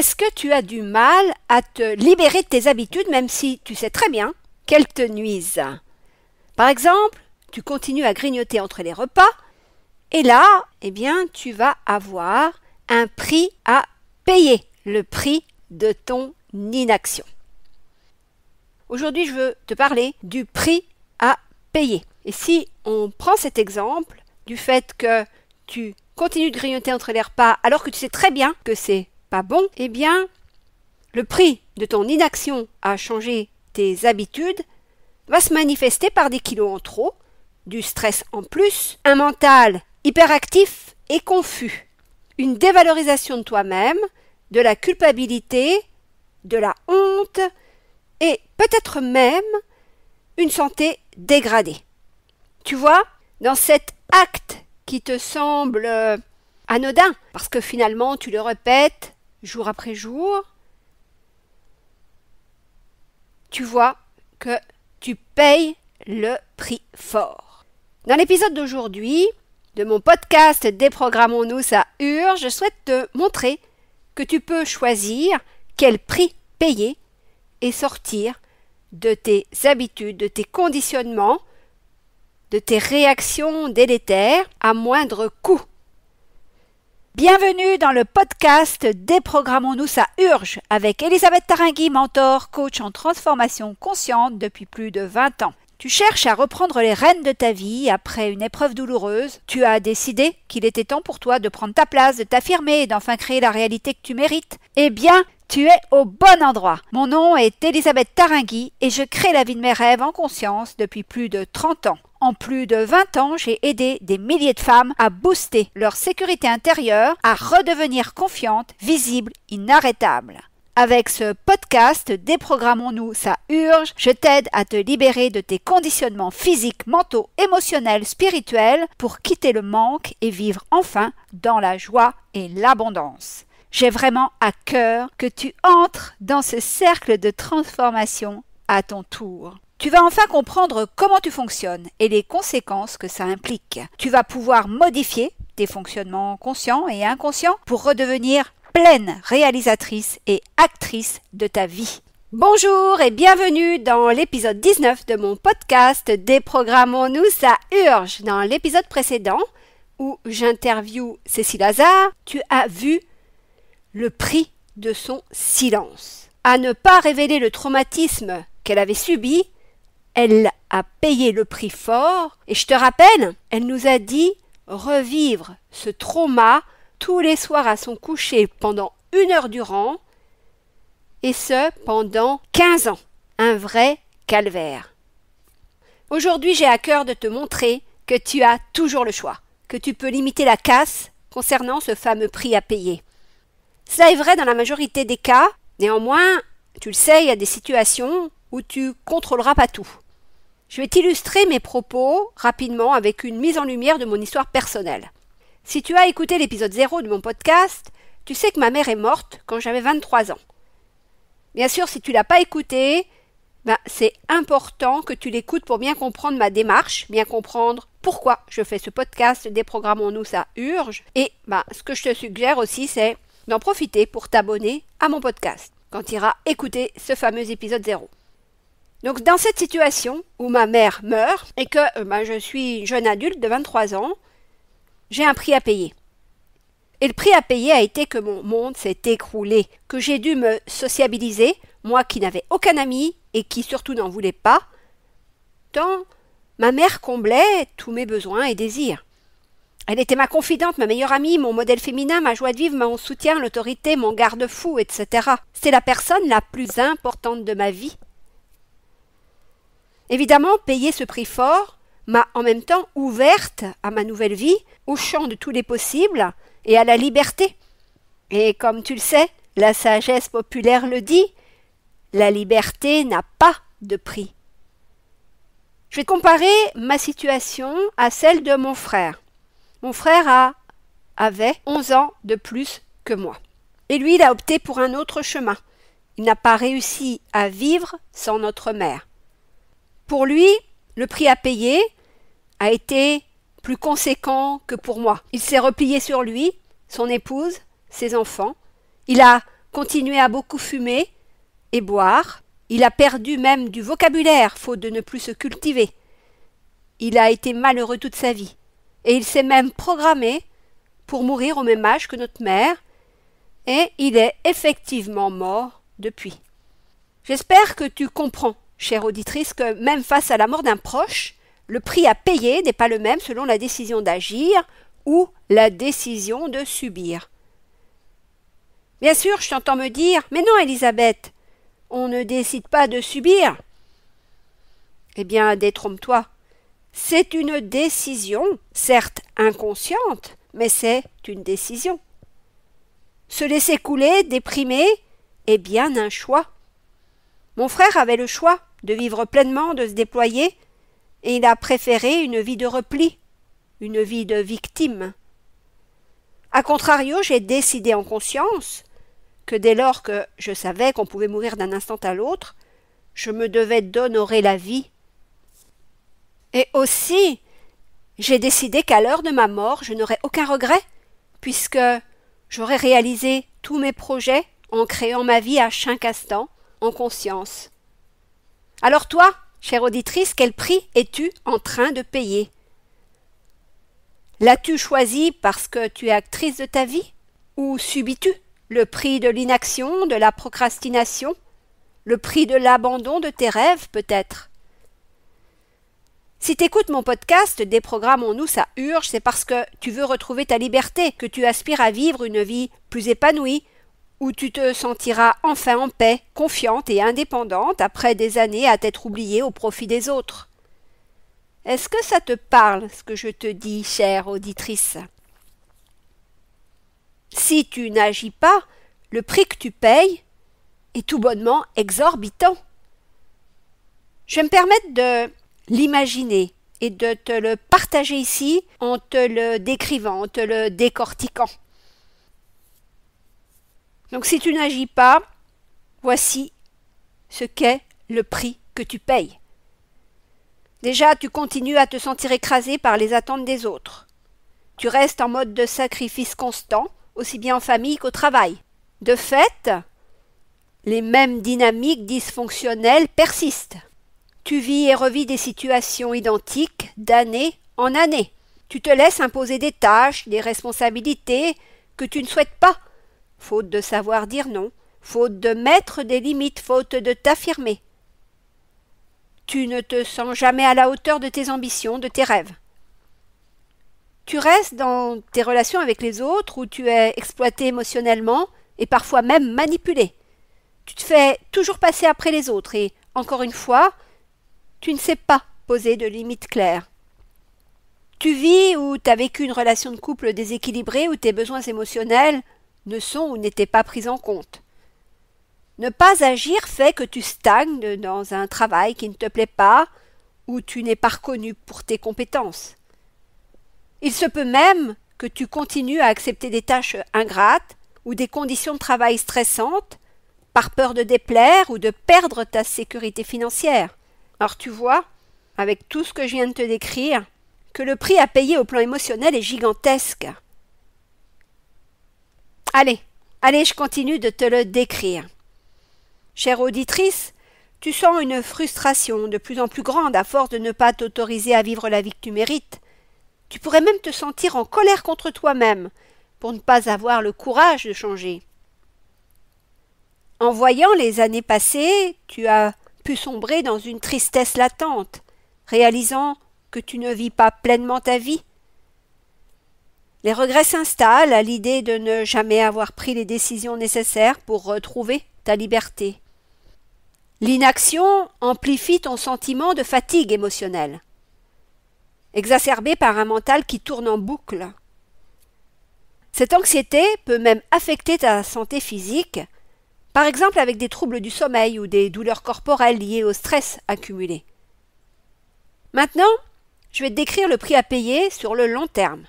Est-ce que tu as du mal à te libérer de tes habitudes même si tu sais très bien qu'elles te nuisent? Par exemple, tu continues à grignoter entre les repas et là, tu vas avoir un prix à payer, le prix de ton inaction. Aujourd'hui, je veux te parler du prix à payer. Et si on prend cet exemple du fait que tu continues de grignoter entre les repas alors que tu sais très bien que c'est pas bon, le prix de ton inaction à changer tes habitudes va se manifester par des kilos en trop, du stress en plus, un mental hyperactif et confus, une dévalorisation de toi-même, de la culpabilité, de la honte et peut-être même une santé dégradée. Tu vois, dans cet acte qui te semble anodin, parce que finalement tu le répètes jour après jour, tu vois que tu payes le prix fort. Dans l'épisode d'aujourd'hui, de mon podcast Déprogrammons-nous, ça urge, je souhaite te montrer que tu peux choisir quel prix payer et sortir de tes habitudes, de tes conditionnements, de tes réactions délétères à moindre coût. Bienvenue dans le podcast Déprogrammons-nous, ça urge avec Elisabeth Taringui, mentor, coach en transformation consciente depuis plus de 20 ans. Tu cherches à reprendre les rênes de ta vie après une épreuve douloureuse. Tu as décidé qu'il était temps pour toi de prendre ta place, de t'affirmer et d'enfin créer la réalité que tu mérites. Eh bien, tu es au bon endroit. Mon nom est Elisabeth Taringui et je crée la vie de mes rêves en conscience depuis plus de 30 ans. En plus de 20 ans, j'ai aidé des milliers de femmes à booster leur sécurité intérieure, à redevenir confiantes, visibles, inarrêtables. Avec ce podcast Déprogrammons-nous, ça urge, je t'aide à te libérer de tes conditionnements physiques, mentaux, émotionnels, spirituels pour quitter le manque et vivre enfin dans la joie et l'abondance. J'ai vraiment à cœur que tu entres dans ce cercle de transformation à ton tour. Tu vas enfin comprendre comment tu fonctionnes et les conséquences que ça implique. Tu vas pouvoir modifier tes fonctionnements conscients et inconscients pour redevenir pleine réalisatrice et actrice de ta vie. Bonjour et bienvenue dans l'épisode 19 de mon podcast Déprogrammons-nous, ça urge. Dans l'épisode précédent où j'interviewe Cécile Lazare, tu as vu le prix de son silence. À ne pas révéler le traumatisme qu'elle avait subi, elle a payé le prix fort et je te rappelle, elle nous a dit revivre ce trauma tous les soirs à son coucher pendant 1 heure durant, et ce pendant 15 ans. Un vrai calvaire. Aujourd'hui, j'ai à cœur de te montrer que tu as toujours le choix, que tu peux limiter la casse concernant ce fameux prix à payer. Cela est vrai dans la majorité des cas, néanmoins, tu le sais, il y a des situations où tu contrôleras pas tout. Je vais t'illustrer mes propos rapidement avec une mise en lumière de mon histoire personnelle. Si tu as écouté l'épisode 0 de mon podcast, tu sais que ma mère est morte quand j'avais 23 ans. Bien sûr, si tu ne l'as pas écouté, c'est important que tu l'écoutes pour bien comprendre ma démarche, bien comprendre pourquoi je fais ce podcast Déprogrammons-nous, ça urge. Et ce que je te suggère aussi, c'est d'en profiter pour t'abonner à mon podcast quand tu iras écouter ce fameux épisode 0. Donc dans cette situation où ma mère meurt et que je suis jeune adulte de 23 ans, j'ai un prix à payer. Et le prix à payer a été que mon monde s'est écroulé, que j'ai dû me sociabiliser, moi qui n'avais aucun ami et qui surtout n'en voulais pas, tant ma mère comblait tous mes besoins et désirs. Elle était ma confidente, ma meilleure amie, mon modèle féminin, ma joie de vivre, mon soutien, l'autorité, mon garde-fou, etc. C'est la personne la plus importante de ma vie. Évidemment, payer ce prix fort m'a en même temps ouverte à ma nouvelle vie, au champ de tous les possibles et à la liberté. Et comme tu le sais, la sagesse populaire le dit, la liberté n'a pas de prix. Je vais comparer ma situation à celle de mon frère. Mon frère avait 11 ans de plus que moi. Et lui, il a opté pour un autre chemin. Il n'a pas réussi à vivre sans notre mère. Pour lui, le prix à payer a été plus conséquent que pour moi. Il s'est replié sur lui, son épouse, ses enfants. Il a continué à beaucoup fumer et boire. Il a perdu même du vocabulaire, faute de ne plus se cultiver. Il a été malheureux toute sa vie. Et il s'est même programmé pour mourir au même âge que notre mère, et il est effectivement mort depuis. J'espère que tu comprends, chère auditrice, que même face à la mort d'un proche, le prix à payer n'est pas le même selon la décision d'agir ou la décision de subir. Bien sûr, je t'entends me dire « Mais non, Elisabeth, on ne décide pas de subir. » Eh bien, détrompe-toi. C'est une décision, certes inconsciente, mais c'est une décision. Se laisser couler, déprimer, est bien un choix. Mon frère avait le choix de vivre pleinement, de se déployer, et il a préféré une vie de repli, une vie de victime. A contrario, j'ai décidé en conscience que dès lors que je savais qu'on pouvait mourir d'un instant à l'autre, je me devais d'honorer la vie. Et aussi, j'ai décidé qu'à l'heure de ma mort, je n'aurais aucun regret, puisque j'aurais réalisé tous mes projets en créant ma vie à chaque instant, en conscience. Alors toi, chère auditrice, quel prix es-tu en train de payer? L'as-tu choisi parce que tu es actrice de ta vie? Ou subis-tu le prix de l'inaction, de la procrastination, le prix de l'abandon de tes rêves peut-être? Si tu écoutes mon podcast Déprogrammons-nous, ça urge, c'est parce que tu veux retrouver ta liberté, que tu aspires à vivre une vie plus épanouie, où tu te sentiras enfin en paix, confiante et indépendante après des années à t'être oubliée au profit des autres. Est-ce que ça te parle, ce que je te dis, chère auditrice? Si tu n'agis pas, le prix que tu payes est tout bonnement exorbitant. Je vais me permettre de l'imaginer et de te le partager ici en te le décrivant, en te le décortiquant. Donc si tu n'agis pas, voici ce qu'est le prix que tu payes. Déjà, tu continues à te sentir écrasé par les attentes des autres. Tu restes en mode de sacrifice constant, aussi bien en famille qu'au travail. De fait, les mêmes dynamiques dysfonctionnelles persistent. Tu vis et revis des situations identiques d'année en année. Tu te laisses imposer des tâches, des responsabilités que tu ne souhaites pas, faute de savoir dire non, faute de mettre des limites, faute de t'affirmer. Tu ne te sens jamais à la hauteur de tes ambitions, de tes rêves. Tu restes dans tes relations avec les autres où tu es exploité émotionnellement et parfois même manipulé. Tu te fais toujours passer après les autres et, encore une fois, tu ne sais pas poser de limites claires. Tu vis ou tu as vécu une relation de couple déséquilibrée où tes besoins émotionnels ne sont ou n'étaient pas pris en compte. Ne pas agir fait que tu stagnes dans un travail qui ne te plaît pas ou tu n'es pas reconnu pour tes compétences. Il se peut même que tu continues à accepter des tâches ingrates ou des conditions de travail stressantes par peur de déplaire ou de perdre ta sécurité financière. Alors tu vois, avec tout ce que je viens de te décrire, que le prix à payer au plan émotionnel est gigantesque. Allez, je continue de te le décrire. Chère auditrice, tu sens une frustration de plus en plus grande à force de ne pas t'autoriser à vivre la vie que tu mérites. Tu pourrais même te sentir en colère contre toi-même pour ne pas avoir le courage de changer. En voyant les années passées, tu as pu sombrer dans une tristesse latente, réalisant que tu ne vis pas pleinement ta vie. Les regrets s'installent à l'idée de ne jamais avoir pris les décisions nécessaires pour retrouver ta liberté. L'inaction amplifie ton sentiment de fatigue émotionnelle, exacerbé par un mental qui tourne en boucle. Cette anxiété peut même affecter ta santé physique, par exemple avec des troubles du sommeil ou des douleurs corporelles liées au stress accumulé. Maintenant, je vais te décrire le prix à payer sur le long terme.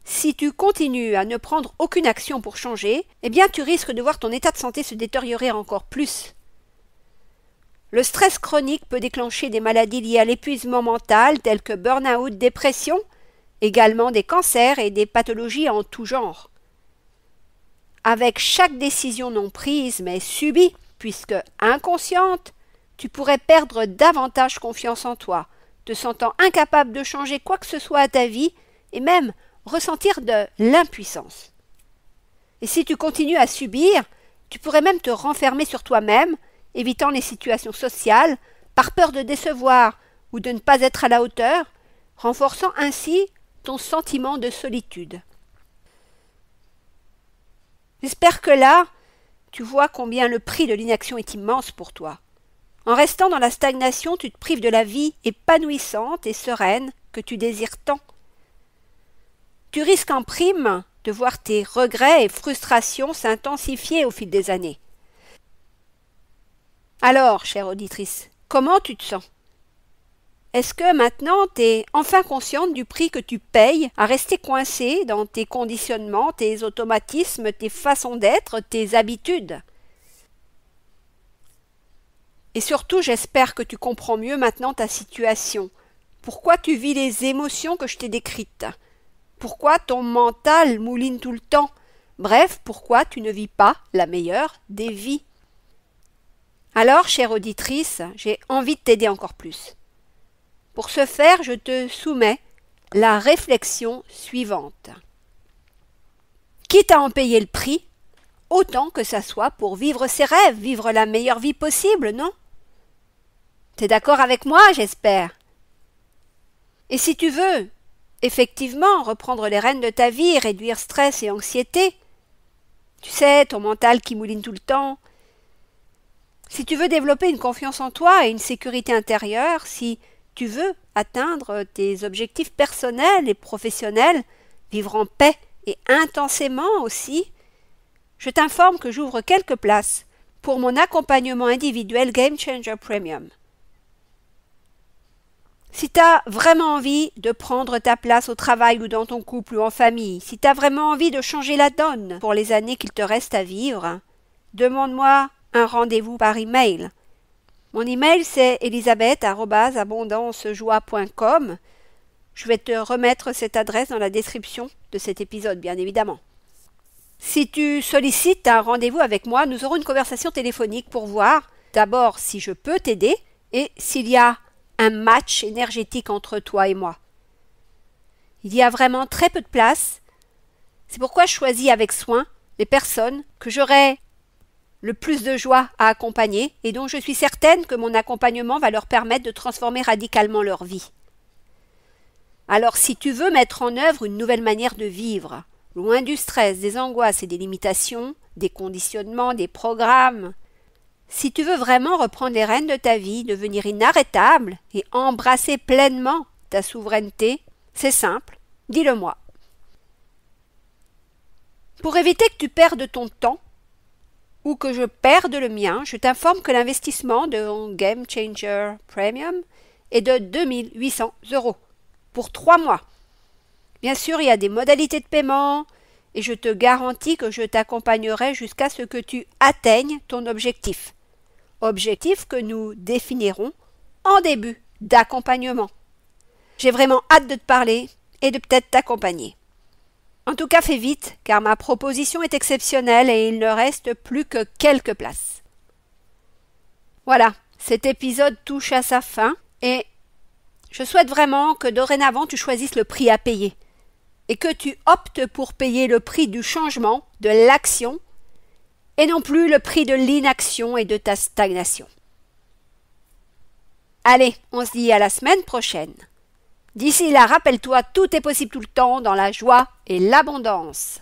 Si tu continues à ne prendre aucune action pour changer, eh bien tu risques de voir ton état de santé se détériorer encore plus. Le stress chronique peut déclencher des maladies liées à l'épuisement mental telles que burn-out, dépression, également des cancers et des pathologies en tout genre. avec chaque décision non prise mais subie, puisque inconsciente, tu pourrais perdre davantage confiance en toi, te sentant incapable de changer quoi que ce soit à ta vie et même ressentir de l'impuissance. Et si tu continues à subir, tu pourrais même te renfermer sur toi-même, évitant les situations sociales, par peur de décevoir ou de ne pas être à la hauteur, renforçant ainsi ton sentiment de solitude. J'espère que là, tu vois combien le prix de l'inaction est immense pour toi. En restant dans la stagnation, tu te prives de la vie épanouissante et sereine que tu désires tant. Tu risques en prime de voir tes regrets et frustrations s'intensifier au fil des années. Alors, chère auditrice, comment tu te sens? Est-ce que maintenant tu es enfin consciente du prix que tu payes à rester coincée dans tes conditionnements, tes automatismes, tes façons d'être, tes habitudes? Et surtout, j'espère que tu comprends mieux maintenant ta situation. Pourquoi tu vis les émotions que je t'ai décrites? Pourquoi ton mental mouline tout le temps? Bref, pourquoi tu ne vis pas la meilleure des vies? Alors, chère auditrice, j'ai envie de t'aider encore plus. Pour ce faire, je te soumets la réflexion suivante. Quitte à en payer le prix, autant que ça soit pour vivre ses rêves, vivre la meilleure vie possible, non? T'es d'accord avec moi, j'espère? Et si tu veux, effectivement, reprendre les rênes de ta vie, réduire stress et anxiété, tu sais, ton mental qui mouline tout le temps, si tu veux développer une confiance en toi et une sécurité intérieure, si tu veux atteindre tes objectifs personnels et professionnels, vivre en paix et intensément aussi, je t'informe que j'ouvre quelques places pour mon accompagnement individuel Game Changer Premium. Si tu as vraiment envie de prendre ta place au travail ou dans ton couple ou en famille, si tu as vraiment envie de changer la donne pour les années qu'il te reste à vivre, demande-moi un rendez-vous par email. Mon email c'est elisabeth@abondancejoie.com. Je vais te remettre cette adresse dans la description de cet épisode, bien évidemment. Si tu sollicites un rendez-vous avec moi, nous aurons une conversation téléphonique pour voir d'abord si je peux t'aider et s'il y a un match énergétique entre toi et moi. Il y a vraiment très peu de place. C'est pourquoi je choisis avec soin les personnes que j'aurai le plus de joie à accompagner et dont je suis certaine que mon accompagnement va leur permettre de transformer radicalement leur vie. Alors si tu veux mettre en œuvre une nouvelle manière de vivre, loin du stress, des angoisses et des limitations, des conditionnements, des programmes, si tu veux vraiment reprendre les rênes de ta vie, devenir inarrêtable et embrasser pleinement ta souveraineté, c'est simple, dis-le-moi. Pour éviter que tu perdes ton temps ou que je perde le mien, je t'informe que l'investissement de mon Game Changer Premium est de 2800 € pour 3 mois. Bien sûr, il y a des modalités de paiement et je te garantis que je t'accompagnerai jusqu'à ce que tu atteignes ton objectif. Objectif que nous définirons en début d'accompagnement. J'ai vraiment hâte de te parler et de peut-être t'accompagner. En tout cas, fais vite, car ma proposition est exceptionnelle et il ne reste plus que quelques places. Voilà, cet épisode touche à sa fin et je souhaite vraiment que dorénavant tu choisisses le prix à payer et que tu optes pour payer le prix du changement, de l'action et non plus le prix de l'inaction et de ta stagnation. Allez, on se dit à la semaine prochaine. D'ici là, rappelle-toi, tout est possible tout le temps dans la joie et l'abondance.